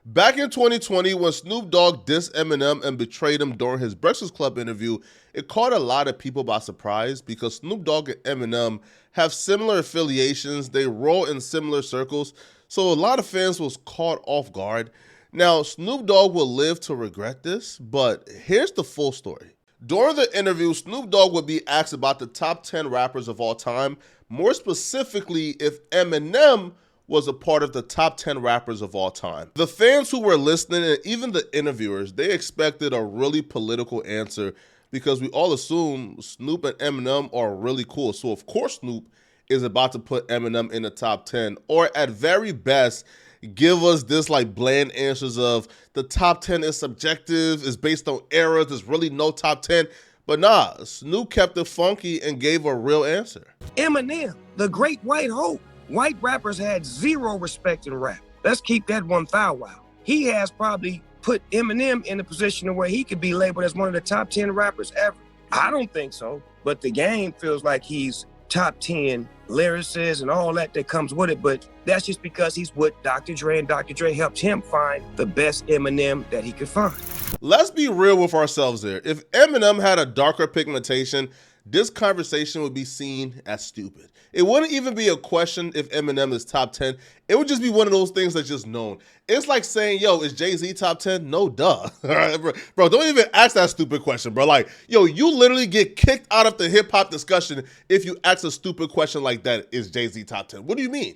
Back in 2020, when Snoop Dogg dissed Eminem and betrayed him during his Breakfast Club interview, it caught a lot of people by surprise because Snoop Dogg and Eminem have similar affiliations, they roll in similar circles, so a lot of fans was caught off guard. Now, Snoop Dogg will live to regret this, but here's the full story. During the interview, Snoop Dogg would be asked about the top 10 rappers of all time, more specifically if Eminem was a part of the top 10 rappers of all time. The fans who were listening and even the interviewers, they expected a really political answer because we all assume Snoop and Eminem are really cool. So of course Snoop is about to put Eminem in the top 10, or at very best, give us this like bland answers of the top 10 is subjective, is based on eras, there's really no top 10. But nah, Snoop kept it funky and gave a real answer. Eminem, the great white hope. White rappers had zero respect in rap. Let's keep that 1,000. He has probably put Eminem in a position where he could be labeled as one of the top 10 rappers ever. I don't think so, but the game feels like he's top 10 lyricists and all that comes with it, but that's just because he's with Dr. Dre, and Dr. Dre helped him find the best Eminem that he could find. Let's be real with ourselves here. If Eminem had a darker pigmentation, this conversation would be seen as stupid. It wouldn't even be a question if Eminem is top 10. It would just be one of those things that's just known. It's like saying, yo, is Jay-Z top 10? No, duh. Bro, don't even ask that stupid question, bro. Like, yo, you literally get kicked out of the hip-hop discussion if you ask a stupid question like that, is Jay-Z top 10? What do you mean?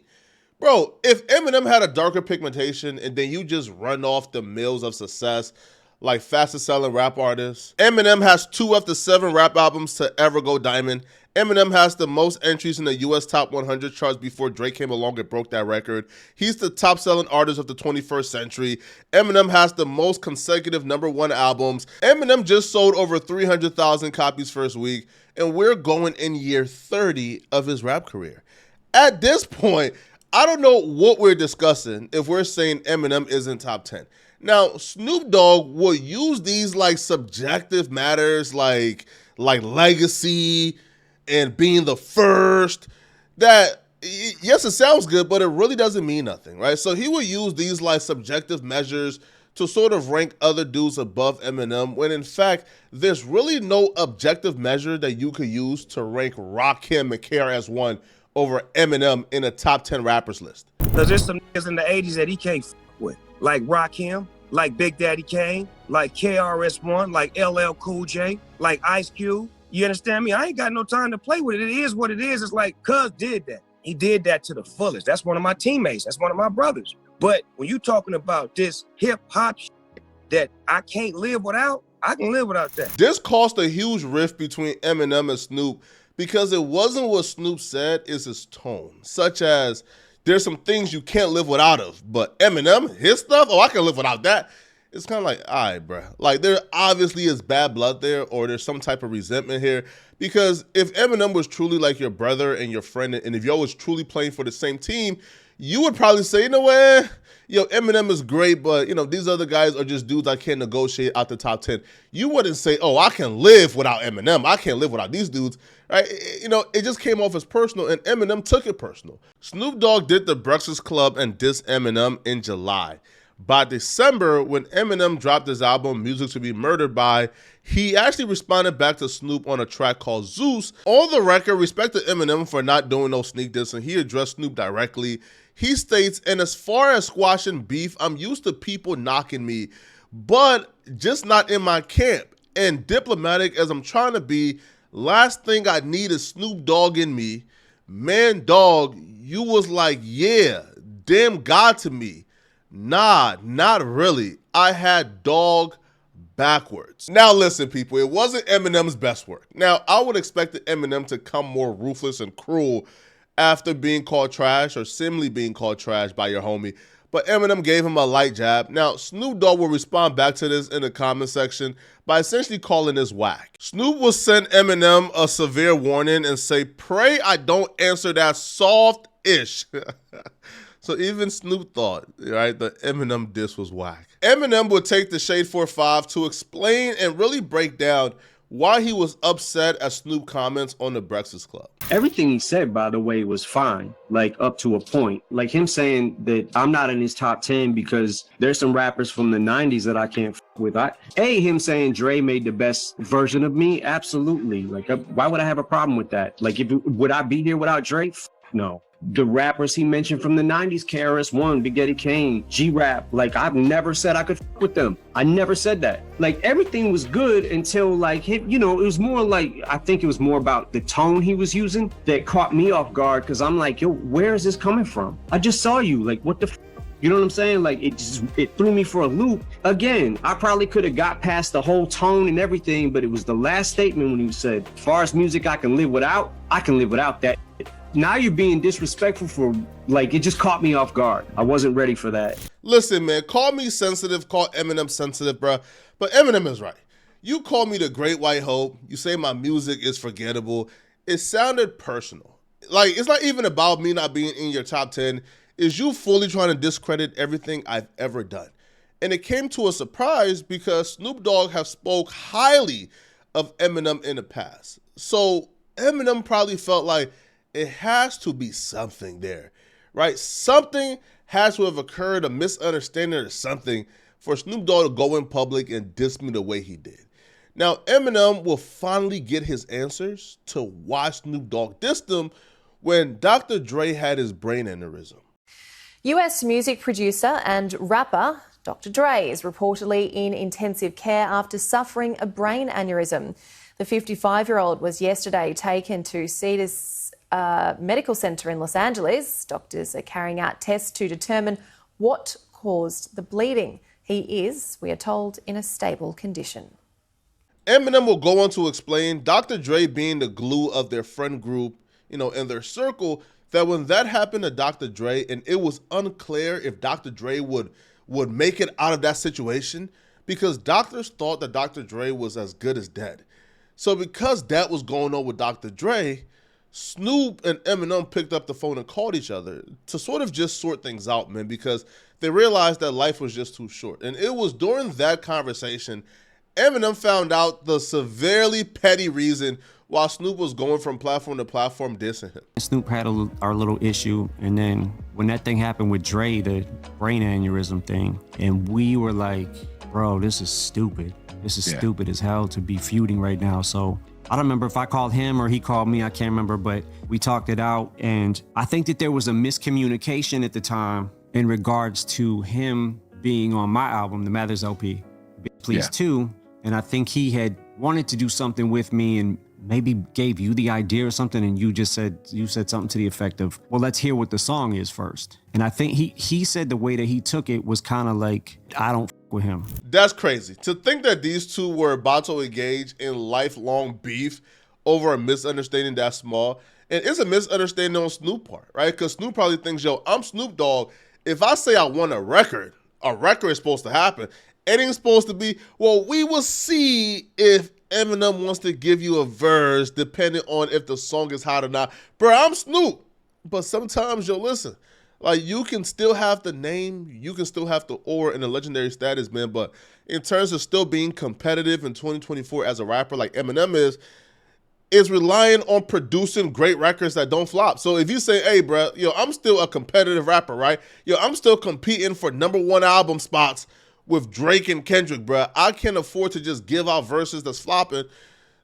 Bro, if Eminem had a darker pigmentation and then you just run off the mills of success, like fastest selling rap artists. Eminem has 2 of the 7 rap albums to ever go diamond. Eminem has the most entries in the US top 100 charts before Drake came along and broke that record. He's the top selling artist of the 21st century. Eminem has the most consecutive #1 albums. Eminem just sold over 300,000 copies first week, and we're going in year 30 of his rap career. At this point, I don't know what we're discussing if we're saying Eminem isn't top 10. Now, Snoop Dogg will use these like subjective matters like legacy and being the first that, yes, it sounds good, but it really doesn't mean nothing, right? So he will use these like subjective measures to sort of rank other dudes above Eminem when in fact, there's really no objective measure that you could use to rank Rakim and KRS-One over Eminem in a top 10 rappers list. Because there's some niggas in the 80s that he can't f with. Like Rakim, like Big Daddy Kane, like KRS-One, like LL Cool J, like Ice Cube. You understand me? I ain't got no time to play with it. It is what it is. It's like Cuz did that. He did that to the fullest. That's one of my teammates. That's one of my brothers. But when you talking about this hip-hop shit that I can't live without, I can live without that. This caused a huge rift between Eminem and Snoop because it wasn't what Snoop said, it's his tone. Such as, there's some things you can't live without of, but Eminem, his stuff, oh, I can live without that. It's kind of like, all right, bro. Like, there obviously is bad blood there, or there's some type of resentment here. Because if Eminem was truly like your brother and your friend, and if y'all was truly playing for the same team, you would probably say, you know what? Yo, Eminem is great, but, you know, these other guys are just dudes I can't negotiate out the top 10. You wouldn't say, oh, I can live without Eminem. I can't live without these dudes, right? You know, it just came off as personal, and Eminem took it personal. Snoop Dogg did the Breakfast Club and dissed Eminem in July. By December, when Eminem dropped his album, Music to Be Murdered By, he actually responded back to Snoop on a track called Zeus. On the record, respected Eminem for not doing no sneak diss, and he addressed Snoop directly. He states, and as far as squashing beef, I'm used to people knocking me, but just not in my camp. And diplomatic as I'm trying to be, last thing I need is Snoop Dogg in me. Man, dog, you was like, yeah, damn God to me. Nah, not really. I had Dogg backwards. Now listen, people, it wasn't Eminem's best work. Now, I would expect Eminem to come more ruthless and cruel after being called trash or seemingly being called trash by your homie, but Eminem gave him a light jab. Now, Snoop Dogg will respond back to this in the comment section by essentially calling this whack. Snoop will send Eminem a severe warning and say, pray I don't answer that soft-ish. So even Snoop thought, right, the Eminem diss was whack. Eminem would take the Shade 45 to explain and really break down why he was upset at Snoop comments on the Breakfast Club. Everything he said, by the way, was fine, like up to a point. Like him saying that I'm not in his top 10 because there's some rappers from the 90s that I can't with. Him saying Dre made the best version of me, absolutely. Like, why would I have a problem with that? Like, would I be here without Dre? No. The rappers he mentioned from the 90s, KRS-One, Big Daddy Kane, G-Rap, like I've never said I could with them. I never said that. Like everything was good until like, it was more like, I think it was more about the tone he was using that caught me off guard because I'm like, yo, where is this coming from? I just saw you, like what the you know what I'm saying? Like it threw me for a loop. Again, I probably could have got past the whole tone and everything, but it was the last statement when he said, as far as music I can live without that. Now you're being disrespectful for, like, it just caught me off guard. I wasn't ready for that. Listen, man, call me sensitive, call Eminem sensitive, bro. But Eminem is right. You call me the Great White Hope. You say my music is forgettable. It sounded personal. Like, it's not even about me not being in your top 10. It's you fully trying to discredit everything I've ever done. And it came to a surprise because Snoop Dogg have spoke highly of Eminem in the past. So Eminem probably felt like, it has to be something there, right? Something has to have occurred, a misunderstanding or something, for Snoop Dogg to go in public and diss me the way he did. Now, Eminem will finally get his answers to why Snoop Dogg dissed him when Dr. Dre had his brain aneurysm. US music producer and rapper Dr. Dre is reportedly in intensive care after suffering a brain aneurysm. The 55-year-old was yesterday taken to Cedars medical center in Los Angeles. Doctors are carrying out tests to determine what caused the bleeding. He is, we are told, in a stable condition. Eminem will go on to explain Dr. Dre being the glue of their friend group, in their circle, that when that happened to Dr. Dre and it was unclear if Dr. Dre would make it out of that situation because doctors thought that Dr. Dre was as good as dead. So because that was going on with Dr. Dre, Snoop and Eminem picked up the phone and called each other to sort of just sort things out, man, because they realized that life was just too short. And it was during that conversation, Eminem found out the severely petty reason why Snoop was going from platform to platform dissing him. Snoop had our little issue, and then when that thing happened with Dre, the brain aneurysm thing, and we were like, bro, this is stupid. This is stupid as hell to be feuding right now. So I don't remember if I called him or he called me, I can't remember, but we talked it out. And I think that there was a miscommunication at the time in regards to him being on my album, the Mathers LP, Please 2. And I think he had wanted to do something with me and maybe gave you the idea or something, and you said something to the effect of, well, let's hear what the song is first. And I think he said the way that he took it was kind of like, I don't with him. That's crazy. To think that these two were about to engage in lifelong beef over a misunderstanding that small. And it's a misunderstanding on Snoop's part, right? Because Snoop probably thinks, yo, I'm Snoop Dogg. If I say I want a record is supposed to happen. It ain't supposed to be, well, we will see if Eminem wants to give you a verse depending on if the song is hot or not. Bro, I'm Snoop. But sometimes, yo, listen, like you can still have the name, you can still have the aura and the legendary status, man. But in terms of still being competitive in 2024 as a rapper like Eminem is relying on producing great records that don't flop. So if you say, hey, bro, yo, I'm still a competitive rapper, right? Yo, I'm still competing for #1 album spots with Drake and Kendrick, bro. I can't afford to just give out verses that's flopping.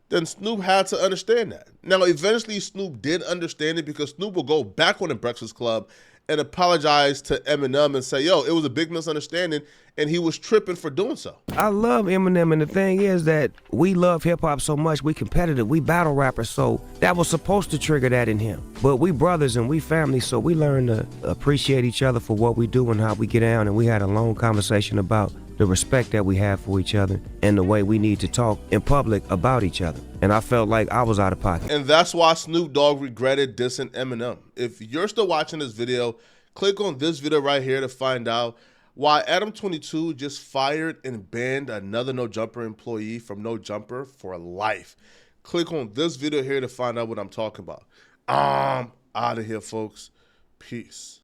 Then Snoop had to understand that. Now, eventually Snoop did understand it because Snoop will go back on the Breakfast Club and apologize to Eminem and say, yo, it was a big misunderstanding and he was tripping for doing so. I love Eminem, and the thing is that we love hip-hop so much, we competitive, we battle rappers, so that was supposed to trigger that in him. But we brothers and we family, so we learn to appreciate each other for what we do and how we get down, and we had a long conversation about the respect that we have for each other and the way we need to talk in public about each other. And I felt like I was out of pocket. And that's why Snoop Dogg regretted dissing Eminem. If you're still watching this video, click on this video right here to find out why Adam22 just fired and banned another No Jumper employee from No Jumper for life. Click on this video here to find out what I'm talking about. Out of here, folks. Peace.